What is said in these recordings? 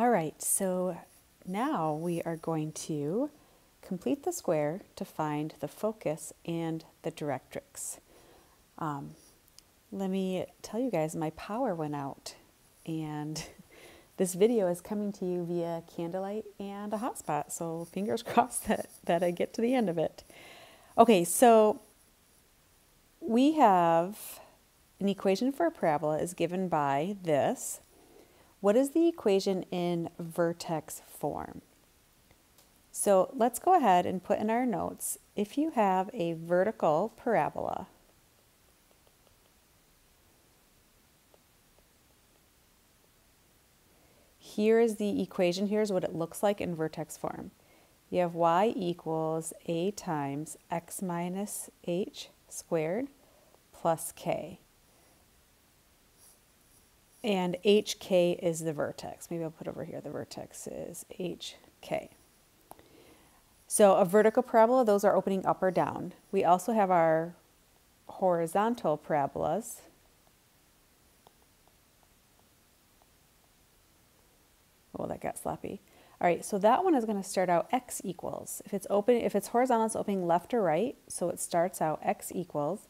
All right, so now we are going to complete the square to find the focus and the directrix. Let me tell you guys, my power went out and this video is coming to you via candlelight and a hotspot, so fingers crossed that I get to the end of it. Okay, so we have an equation for a parabola is given by this. What is the equation in vertex form? So let's go ahead and put in our notes, if you have a vertical parabola, here is the equation, here's what it looks like in vertex form. You have y equals a times x minus h squared plus k. And hk is the vertex. Maybe I'll put over here, the vertex is hk. So a vertical parabola, those are opening up or down. We also have our horizontal parabolas. Oh, that got sloppy. All right, so that one is going to start out x equals. If it's horizontal, it's opening left or right, so it starts out x equals.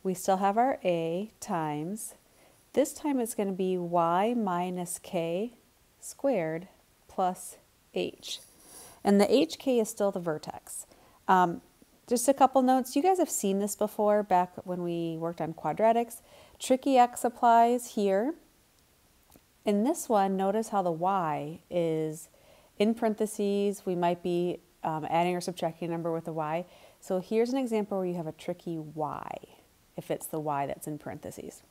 We still have our a times, this time it's going to be y minus k squared plus h. And the hk is still the vertex. Just a couple notes. You guys have seen this before back when we worked on quadratics. Tricky x applies here. In this one, notice how the y is in parentheses. We might be adding or subtracting a number with a y. So here's an example where you have a tricky y, if it's the y that's in parentheses.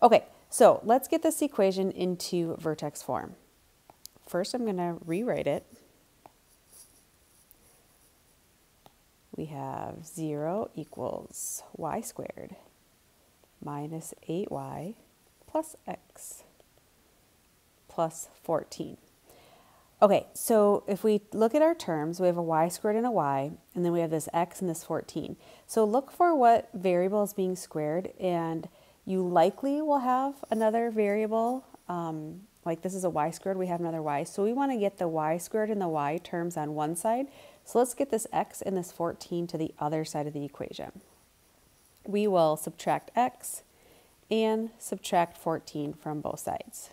Okay, so let's get this equation into vertex form. First, I'm going to rewrite it. We have 0 equals y squared minus 8y plus x plus 14. Okay, so if we look at our terms, we have a y squared and a y, and then we have this x and this 14. So look for what variable is being squared, and you likely will have another variable, like this is a y squared, we have another y. So we want to get the y squared and the y terms on one side. So let's get this x and this 14 to the other side of the equation. We will subtract x and subtract 14 from both sides.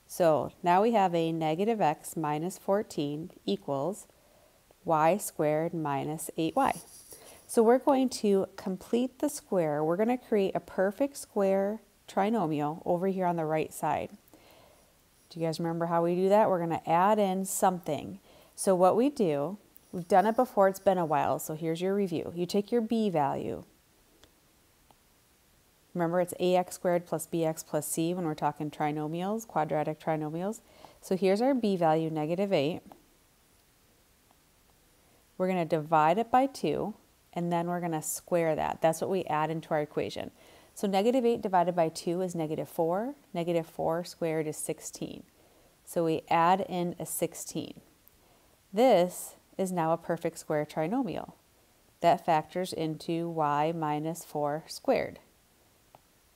So now we have a negative x minus 14 equals y squared minus 8y. So we're going to complete the square. We're going to create a perfect square trinomial over here on the right side. Do you guys remember how we do that? We're going to add in something. So what we do, we've done it before, it's been a while, so here's your review. You take your b value. Remember, it's ax squared plus bx plus c when we're talking trinomials, quadratic trinomials. So here's our b value, negative 8. We're going to divide it by 2, and then we're going to square that. That's what we add into our equation. So negative 8 divided by 2 is negative 4. Negative 4 squared is 16. So we add in a 16. This is now a perfect square trinomial. That factors into y minus 4 squared.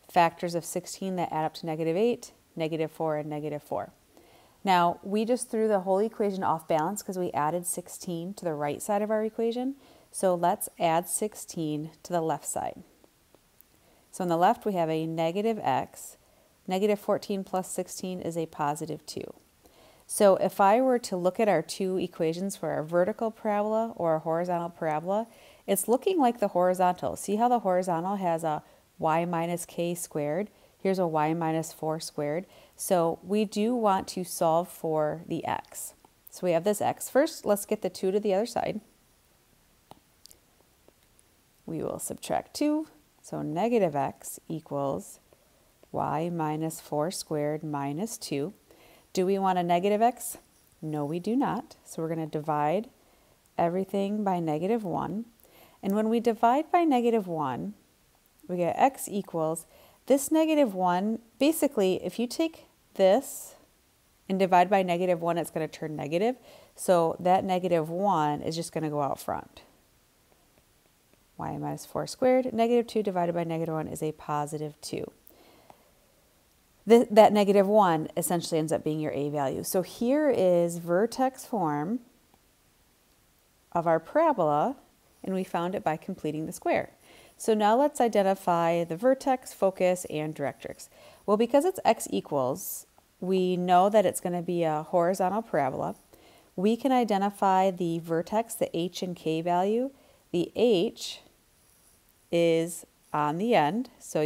Factors of 16 that add up to negative 8, negative 4, and negative 4. Now, we just threw the whole equation off balance because we added 16 to the right side of our equation. So let's add 16 to the left side. So on the left, we have a negative x. Negative 14 plus 16 is a positive 2. So if I were to look at our two equations for a vertical parabola or a horizontal parabola, it's looking like the horizontal. See how the horizontal has a y minus k squared? Here's a y minus 4 squared. So we do want to solve for the x. So we have this x. First, let's get the 2 to the other side. We will subtract 2. So negative x equals y minus 4 squared minus 2. Do we want a negative x? No, we do not. So we're going to divide everything by negative 1. And when we divide by negative 1, we get x equals this negative 1. Basically, if you take this and divide by negative 1, it's going to turn negative. So that negative 1 is just going to go out front. Y minus 4 squared, negative 2 divided by negative 1 is a positive 2. that negative 1 essentially ends up being your a value. So here is vertex form of our parabola, and we found it by completing the square. So now let's identify the vertex, focus, and directrix. Well, because it's x equals, we know that it's going to be a horizontal parabola. We can identify the vertex, the h and k value. The h is on the end, so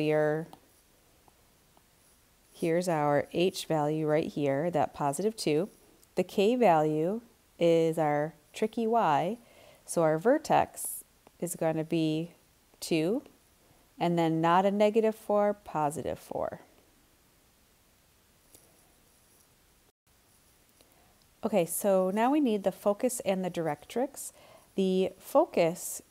here's our h value right here, that positive 2. The k value is our tricky y, so our vertex is going to be 2, and then not a negative 4, positive 4. Okay, so now we need the focus and the directrix. The focus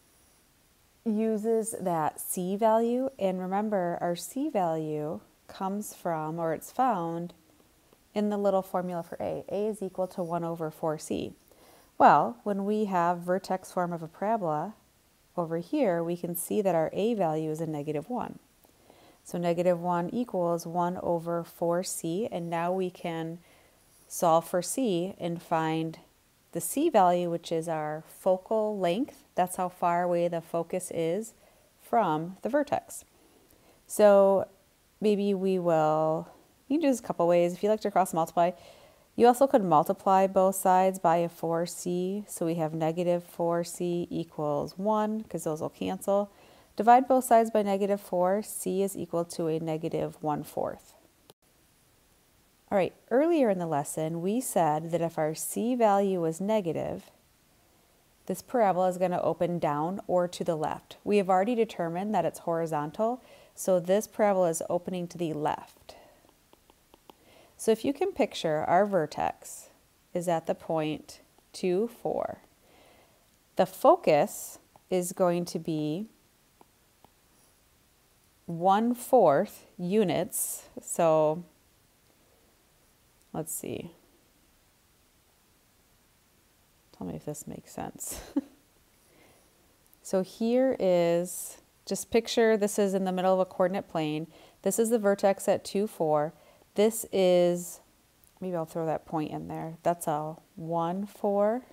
uses that c value, and remember our c value comes from, or it's found in the little formula for a. A is equal to 1 over 4c. Well, when we have vertex form of a parabola over here, we can see that our a value is a negative 1. So negative 1 equals 1 over 4c, and now we can solve for c and find the c value, which is our focal length. That's how far away the focus is from the vertex. So maybe you can do this a couple ways. If you like to cross multiply, you also could multiply both sides by a 4c. So we have negative 4c equals 1, because those will cancel. Divide both sides by negative 4. C is equal to a negative 1/4. All right, earlier in the lesson, we said that if our c value was negative, this parabola is going to open down or to the left. We have already determined that it's horizontal, so this parabola is opening to the left. So if you can picture, our vertex is at the point 2, 4. The focus is going to be 1/4 units. So let's see. Tell me if this makes sense. So here is, just picture this is in the middle of a coordinate plane. This is the vertex at 2, 4. This is, maybe I'll throw that point in there. That's a 1, 4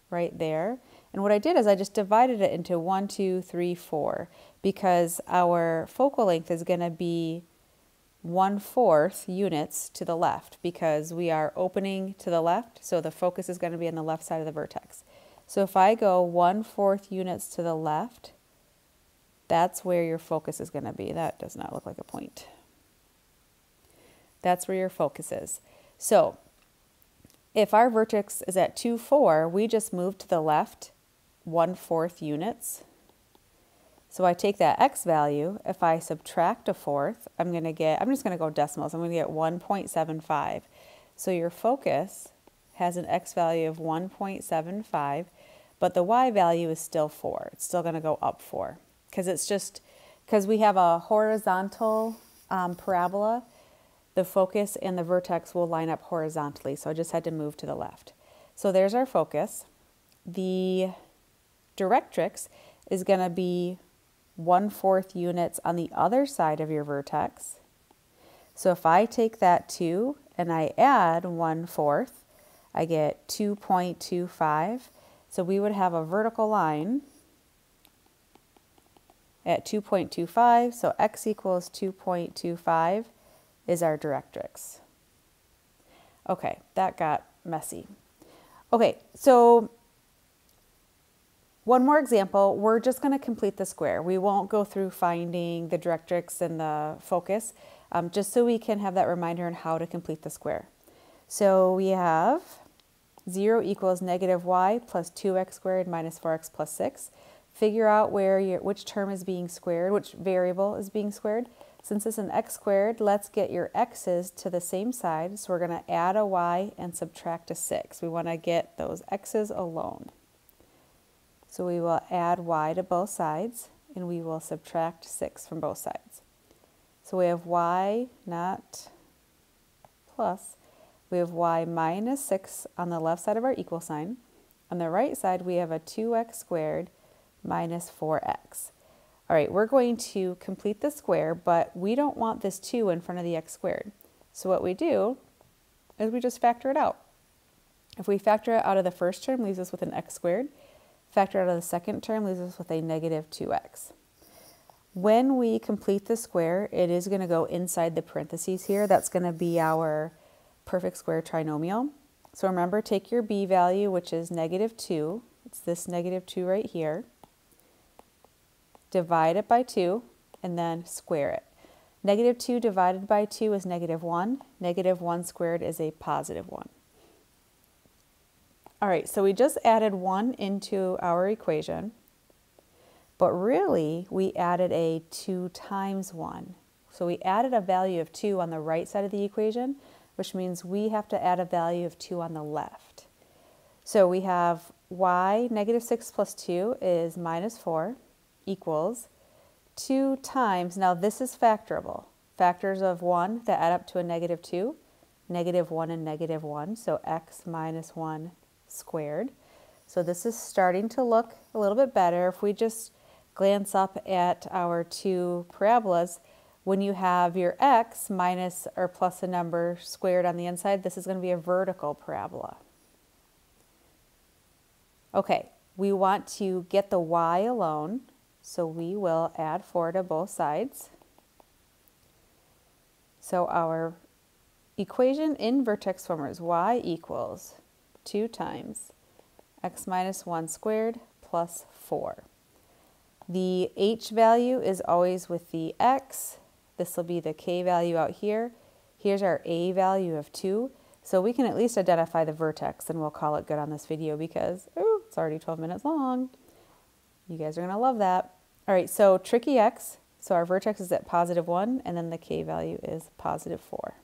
right there. And what I did is I just divided it into 1, 2, 3, 4, because our focal length is going to be 1/4 units to the left, because we are opening to the left, so the focus is going to be on the left side of the vertex. So if I go 1/4 units to the left, that's where your focus is going to be. That does not look like a point. That's where your focus is. So if our vertex is at 2, 4, we just move to the left 1/4 units. So I take that x value, if I subtract a 4th, I'm just going to go decimals, I'm going to get 1.75. So your focus has an x value of 1.75, but the y value is still 4. It's still going to go up 4, because we have a horizontal parabola, the focus and the vertex will line up horizontally, so I just had to move to the left. So there's our focus. The directrix is going to be 1/4 units on the other side of your vertex. So if I take that 2 and I add 1/4, I get 2.25. So we would have a vertical line at 2.25. So x equals 2.25 is our directrix. Okay, that got messy. Okay, so one more example, we're just going to complete the square. We won't go through finding the directrix and the focus, just so we can have that reminder on how to complete the square. So we have 0 equals negative y plus 2x squared minus 4x plus 6. Figure out which term is being squared, which variable is being squared. Since it's an x squared, let's get your x's to the same side. So we're going to add a y and subtract a 6. We want to get those x's alone. So we will add y to both sides, and we will subtract 6 from both sides. So we have y, not plus, we have y minus 6 on the left side of our equal sign. On the right side, we have a 2x squared minus 4x. All right, we're going to complete the square, but we don't want this 2 in front of the x squared. So what we do is we just factor it out. If we factor it out of the first term, leaves us with an x squared. Factor it out of the second term, leaves us with a negative 2x. When we complete the square, it is going to go inside the parentheses here. That's going to be our perfect square trinomial. So remember, take your b value, which is negative 2. It's this negative 2 right here. Divide it by 2, and then square it. Negative 2 divided by 2 is negative 1. Negative 1 squared is a positive 1. All right, so we just added 1 into our equation, but really we added a 2 times 1. So we added a value of 2 on the right side of the equation, which means we have to add a value of 2 on the left. So we have y, negative 6 plus 2 is minus 4, equals 2 times, now this is factorable, factors of 1 that add up to a negative 2, negative 1 and negative 1, so x minus 1 squared. So this is starting to look a little bit better. If we just glance up at our two parabolas, when you have your x minus or plus a number squared on the inside, this is going to be a vertical parabola. Okay, we want to get the y alone, so we will add 4 to both sides. So our equation in vertex form is y equals 2 times x minus 1 squared plus 4. The h value is always with the x. This will be the k value out here. Here's our a value of 2. So we can at least identify the vertex, and we'll call it good on this video because it's already 12 minutes long. You guys are going to love that. All right, so tricky x. So our vertex is at positive 1, and then the k value is positive 4.